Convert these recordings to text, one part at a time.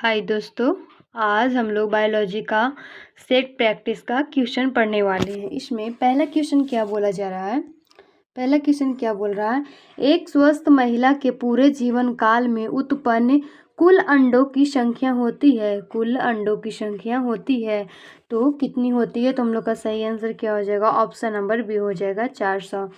हाय दोस्तों। आज हम लोग बायोलॉजी का सेट प्रैक्टिस का क्वेश्चन पढ़ने वाले हैं। इसमें पहला क्वेश्चन क्या बोला जा रहा है? पहला क्वेश्चन क्या बोल रहा है? एक स्वस्थ महिला के पूरे जीवन काल में उत्पन्न कुल अंडों की संख्या होती है। कुल अंडों की संख्या होती है तो कितनी होती है? तो हम लोग का सही आंसर क्या हो जाएगा? ऑप्शन नंबर बी हो जाएगा 400।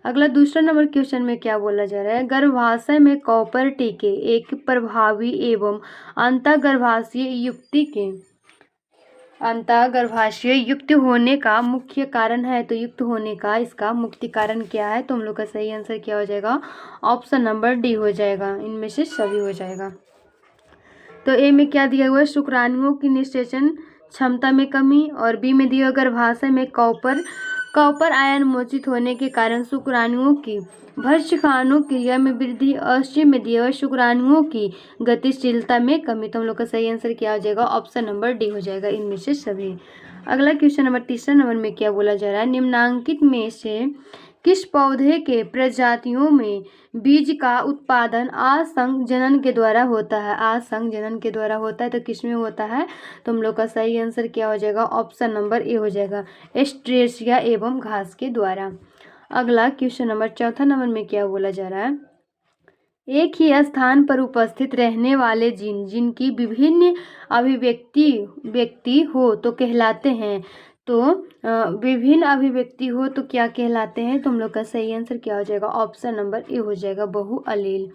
अगला दूसरा नंबर क्वेश्चन में क्या बोला जा रहा है? गर्भाशय में कॉपर टीके एक प्रभावी एवं अंतःगर्भाशय युक्त होने का मुख्य कारण है। तो युक्त होने का इसका मुख्य कारण क्या है? तो हम लोग का सही आंसर क्या हो जाएगा? ऑप्शन नंबर डी हो जाएगा। इनमें से सभी हो जाएगा। तो ए में क्या दिया हुआ है? शुक्राणुओं की निषेचन क्षमता में कमी, और बी में दिया गर्भाशय में कॉपर आयन मोचित होने के कारण शुक्राणुओं की भ्रष्यखानु क्रिया में वृद्धि, और सी में दिया हुआ शुक्राणुओं की गतिशीलता में कमी। तो हम लोग का सही आंसर क्या हो जाएगा? ऑप्शन नंबर डी हो जाएगा। इनमें से सभी। अगला क्वेश्चन नंबर तीसरा नंबर में क्या बोला जा रहा है? निम्नांकित में से किस पौधे के प्रजातियों में बीज का उत्पादन असंग जनन के द्वारा होता है? असंग जनन के द्वारा होता है तो किसमें होता है? तो हम लोग का सही आंसर क्या हो जाएगा? ऑप्शन नंबर ए हो जाएगा, एस्ट्रेसिया एवं घास के द्वारा। अगला क्वेश्चन नंबर चौथा नंबर में क्या बोला जा रहा है? एक ही स्थान पर उपस्थित रहने वाले जीन जिनकी विभिन्न अभिव्यक्ति हो तो कहलाते हैं। तो विभिन्न अभिव्यक्ति हो तो क्या कहलाते हैं? तो हम लोग का सही आंसर क्या हो जाएगा? ऑप्शन नंबर ए हो जाएगा, बहुअलील।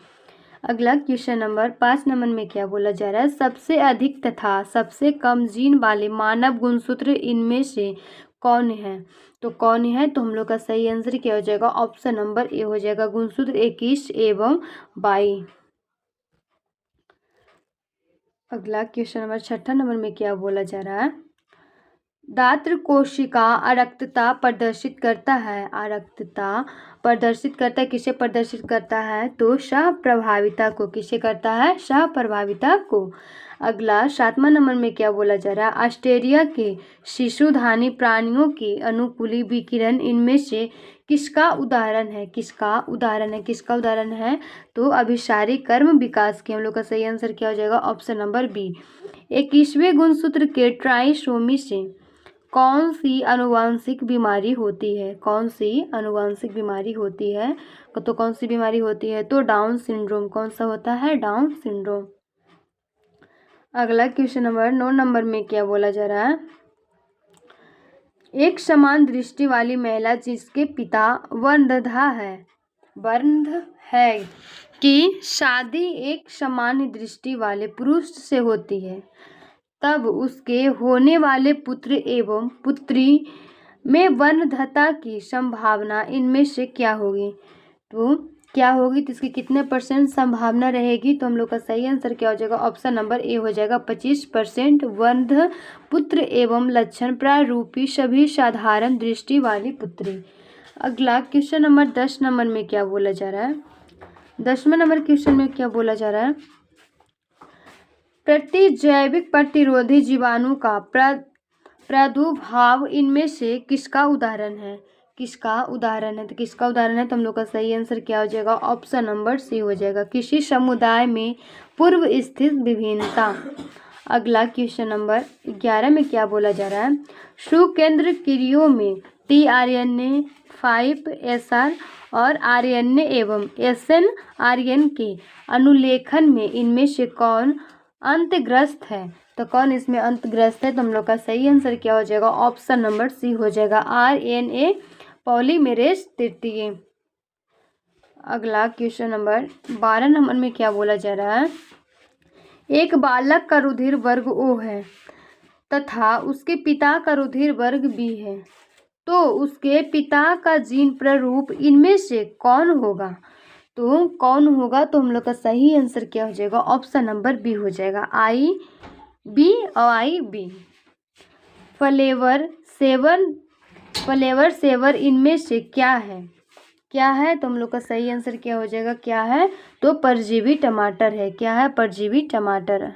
अगला क्वेश्चन नंबर 5 नंबर में क्या बोला जा रहा है? सबसे अधिक तथा सबसे कम जीन वाले मानव गुणसूत्र इनमें से कौन है? तो कौन है? तो हम लोग का सही आंसर क्या हो जाएगा? ऑप्शन नंबर ए हो जाएगा, गुणसूत्र 21 एवं 22। अगला क्वेश्चन नंबर छठा नंबर में क्या बोला जा रहा है? दात्र कोशिका अरक्तता प्रदर्शित करता है। अरक्तता प्रदर्शित करता है, किसे प्रदर्शित करता है? तो सहप्रभाविता को। किसे करता है? सहप्रभाविता को। अगला 7वां नंबर में क्या बोला जा रहा है? ऑस्ट्रेलिया के शिशुधानी प्राणियों के अनुकूली विकिरण इनमें से किसका उदाहरण है? किसका उदाहरण है? तो अभिसारी कर्म विकास के। हम लोग का सही आंसर क्या हो जाएगा? Option number B. 21वें गुणसूत्र के ट्राइसोमी से कौन सी आनुवांशिक बीमारी होती है? कौन सी आनुवांशिक बीमारी होती है? तो कौन सी बीमारी होती है? तो डाउन सिंड्रोम। कौन सा होता है? Down syndrome. अगला क्वेश्चन नंबर 9 नंबर में क्या बोला जा रहा है? एक समान दृष्टि वाली महिला जिसके पिता वर्ण है कि शादी एक समान दृष्टि वाले पुरुष से होती है, तब उसके होने वाले पुत्र एवं पुत्री में वर्णद्धता की संभावना इनमें से क्या होगी? तो क्या होगी? तो इसकी कितने % संभावना रहेगी? तो हम लोग का सही आंसर क्या हो जाएगा? ऑप्शन नंबर ए हो जाएगा, 25% वर्ध पुत्र एवं लक्षण प्रारूपी सभी साधारण दृष्टि वाली पुत्री। अगला क्वेश्चन नंबर 10 नंबर में क्या बोला जा रहा है? 10वां नंबर क्वेश्चन में क्या बोला जा रहा है? प्रतिजैविक प्रतिरोधी जीवाणु का प्रादुर्भाव इनमें से किसका उदाहरण है? किसका उदाहरण है? तो किसका उदाहरण है? तो हम लोग का सही आंसर क्या हो जाएगा? ऑप्शन नंबर सी हो जाएगा, किसी समुदाय में पूर्व स्थित विभिन्नता। अगला क्वेश्चन नंबर 11 में क्या बोला जा रहा है? सुकेंद्र क्रियों में tRNA 5SR और RNA एवं snRN के अनुलेखन में इनमें से कौन अंतग्रस्त है? तो कौन इसमें अंतग्रस्त है? तो हम लोग का सही आंसर क्या हो जाएगा? ऑप्शन नंबर सी हो जाएगा, RNA पॉलीमेरेज तृतीय। अगला क्वेश्चन नंबर 12 नंबर में क्या बोला जा रहा है? एक बालक का रुधिर वर्ग O है तथा उसके पिता का रुधिर वर्ग B है, तो उसके पिता का जीन प्ररूप इनमें से कौन होगा? तो कौन होगा? तो हम लोग का सही आंसर क्या हो जाएगा? ऑप्शन नंबर बी हो जाएगा, IB और IB। फ्लेवर सेवर इनमें से क्या है? तो हम लोग का सही आंसर क्या हो जाएगा? क्या है? तो परजीवी टमाटर है। क्या है? परजीवी टमाटर।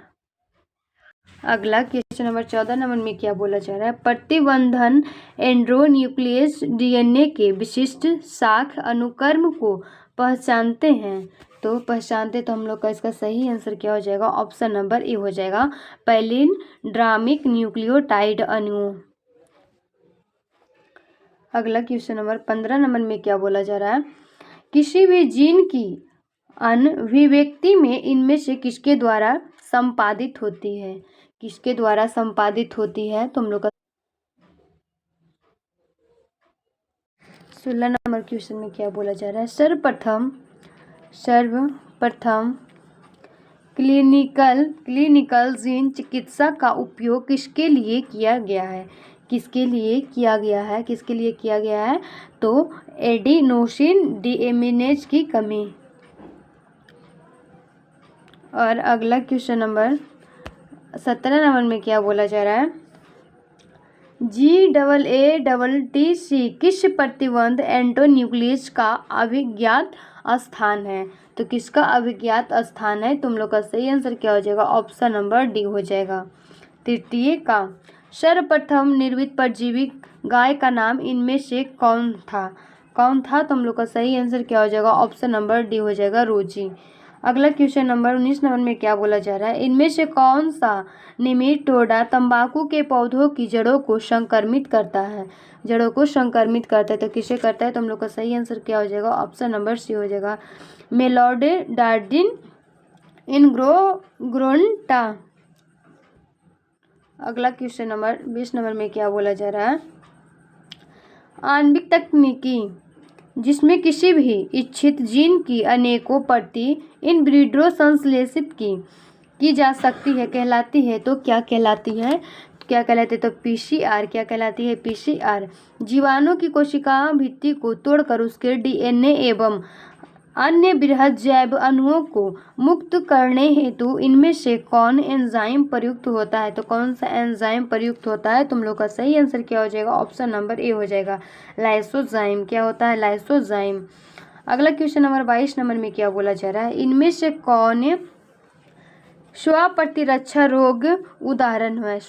अगला क्वेश्चन नंबर 14 नंबर में क्या बोला जा रहा है? प्रतिबंधन एंड्रोन्यूक्लियस DNA के विशिष्ट शाख अनुक्रम को पहचानते हैं, तो पहचानते, तो हम लोग का इसका सही आंसर क्या हो जाएगा, ऑप्शन नंबर ए हो जाएगा, पैलिंड्रामिक न्यूक्लियोटाइड अणु। अगला क्वेश्चन नंबर 15 नंबर में क्या बोला जा रहा है, किसी भी जीन की अभिव्यक्ति में इनमें से किसके द्वारा संपादित होती है, किसके द्वारा संपादित होती है, तो हम लोग का 16 नंबर क्वेश्चन में क्या बोला जा रहा है, सर्वप्रथम क्लिनिकल जीन चिकित्सा का उपयोग किसके लिए किया गया है, किसके लिए किया गया है, तो एडिनोसिन डीएमिनेज की कमी। और अगला क्वेश्चन नंबर 17 नंबर में क्या बोला जा रहा है, GAATTC किस प्रतिबंध एंटोन्यूक्लियस का अभिज्ञात स्थान है, तो किसका अभिज्ञात स्थान है, तुम लोग का सही आंसर क्या हो जाएगा, ऑप्शन नंबर डी हो जाएगा। तृतीय का सर्वप्रथम निर्मित परजीवी गाय का नाम इनमें से कौन था, तुम लोग का सही आंसर क्या हो जाएगा, ऑप्शन नंबर डी हो जाएगा, रोजी। अगला क्वेश्चन नंबर 19 नंबर में क्या बोला जा रहा है, इनमें से कौन सा निमेटोडा तंबाकू के पौधों की जड़ों को संक्रमित करता है, तो किसे करता है, तो हम लोग का सही आंसर क्या हो जाएगा, ऑप्शन नंबर सी हो जाएगा, मेलोडोडार्डिन इनग्रोग्रोंटा। अगला क्वेश्चन नंबर 20 नंबर में क्या बोला जा रहा है, आणविक तकनीकी जिसमें किसी भी इच्छित जीन की अनेकों प्रति इनब्रीडो संश्लेषित की जा सकती है कहलाती है, तो क्या कहलाती है, तो पीसीआर, क्या कहलाती है, पीसीआर। जीवाणु की कोशिका भित्ति को तोड़कर उसके डीएनए एवं अन्य बृहद जैव अणुओं को मुक्त करने हेतु इनमें से कौन एंजाइम प्रयुक्त होता है, तो कौन सा एंजाइम प्रयुक्त होता है, तुम लोग का सही आंसर क्या हो जाएगा, ऑप्शन नंबर ए हो जाएगा, लाइसोजाइम। क्या होता है, लाइसोजाइम। अगला क्वेश्चन नंबर 22 नंबर में क्या बोला जा रहा है, इनमें से कौन स्वप्रतिरक्षा रोग उदाहरण है,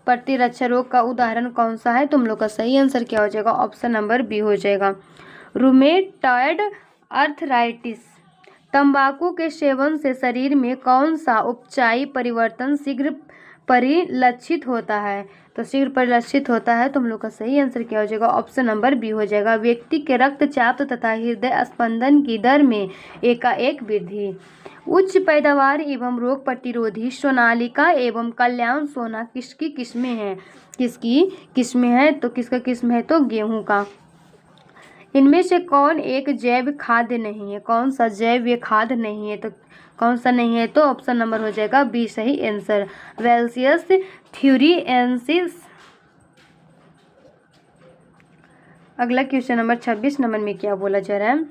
प्रतिरक्षा रोग का उदाहरण कौन सा है, तुम लोग का सही आंसर क्या हो जाएगा, ऑप्शन नंबर बी हो जाएगा, रूमेटॉयड अर्थराइटिस। तंबाकू के सेवन से शरीर में कौन सा उपचायी परिवर्तन शीघ्र परिलक्षित होता है, तो शीघ्र परिलक्षित होता है, तो हम लोग का सही आंसर क्या हो जाएगा, ऑप्शन नंबर बी हो जाएगा, व्यक्ति के रक्तचाप तथा हृदय स्पंदन की दर में एकाएक वृद्धि। उच्च पैदावार एवं रोग प्रतिरोधी सोनालिका एवं कल्याण सोना किसकी किस्में हैं, तो किसका किस्म है, तो गेहूं का। इनमें से कौन एक जैव खाद्य नहीं है, कौन सा जैव खाद्य नहीं है, तो कौन सा नहीं है, तो ऑप्शन नंबर हो जाएगा बी सही आंसर, वेल्सियस थ्यूरिएंसिस। अगला क्वेश्चन नंबर 26 नंबर में क्या बोला जा रहा है,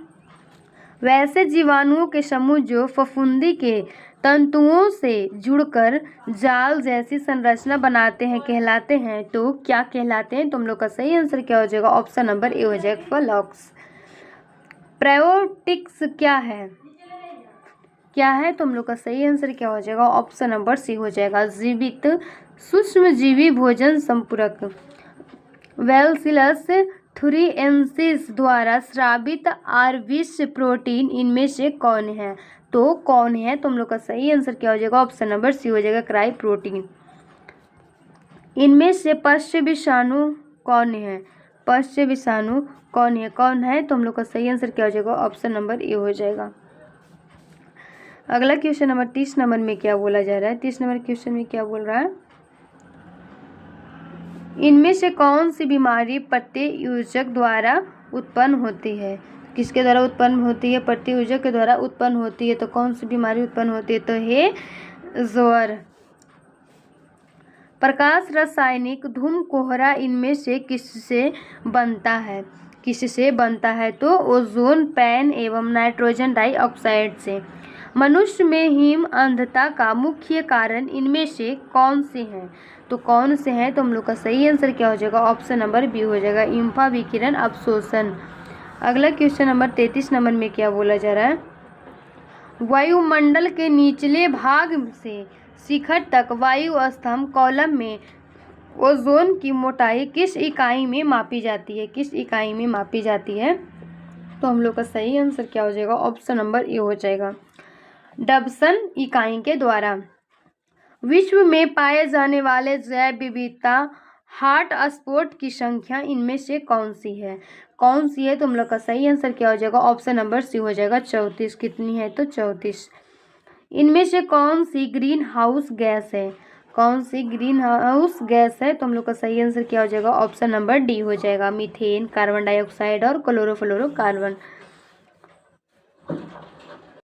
वैसे जीवाणुओं के समूह जो फफूंदी के तंतुओं से जुड़कर जाल जैसी संरचना बनाते हैं कहलाते हैं, तो क्या कहलाते हैं, तुम लोग का सही आंसर क्या हो जाएगा, ऑप्शन नंबर ए हो जाएगा, फ्लॉक्स। प्रोटिक्स क्या है, तुम लोग का सही आंसर क्या हो जाएगा, ऑप्शन नंबर सी हो जाएगा, जीवित सूक्ष्मजीवी भोजन संपूरक। वेल्सिलस थ्यूरिएंसिस द्वारा स्रावित आरबीएस प्रोटीन इनमें से कौन है, तो कौन है, तुम लोग का सही आंसर क्या हो जाएगा, ऑप्शन नंबर सी हो जाएगा, क्राई प्रोटीन। इनमें से पश्च विषाणु कौन है, कौन है, तुम लोग का सही आंसर क्या हो जाएगा, ऑप्शन नंबर ए हो जाएगा। अगला क्वेश्चन नंबर 30 नंबर में क्या बोला जा रहा है, 30 नंबर क्वेश्चन में क्या बोल रहा है, इनमें से कौन सी बीमारी प्रतियोजक द्वारा उत्पन्न होती है, किसके द्वारा उत्पन्न होती है, प्रतियोजक के द्वारा उत्पन्न होती है, तो कौन सी बीमारी उत्पन्न होती है, तो है ज्वर। प्रकाश रासायनिक धूम कोहरा इनमें से किससे बनता है, तो ओजोन पैन एवं नाइट्रोजन डाइऑक्साइड से। मनुष्य में हिम अंधता का मुख्य कारण इनमें से कौन से हैं, तो कौन से हैं, तो हम लोग का सही आंसर क्या हो जाएगा, ऑप्शन नंबर बी हो जाएगा, इंफ्रा विकिरण अवशोषण। अगला क्वेश्चन नंबर 33 नंबर में क्या बोला जा रहा है, वायुमंडल के निचले भाग से शिखर तक वायु स्तंभ कॉलम में ओजोन की मोटाई किस इकाई में मापी जाती है, तो हम लोग का सही आंसर क्या हो जाएगा, ऑप्शन नंबर ए हो जाएगा। डबसन इकाई के द्वारा विश्व में पाए जाने वाले जैव विविधता हॉटस्पॉट की संख्या इनमें से कौन सी है, कौन सी है, तो हम लोग का सही आंसर क्या हो जाएगा, ऑप्शन नंबर सी हो जाएगा 34। कितनी है, तो 34। इनमें से कौन सी ग्रीन हाउस गैस है, कौन सी ग्रीन हाउस गैस है, तो हम लोग का सही आंसर क्या हो जाएगा, ऑप्शन नंबर डी हो जाएगा। मीथेन, कार्बन डाइऑक्साइड और क्लोरोफ्लोरोकार्बन।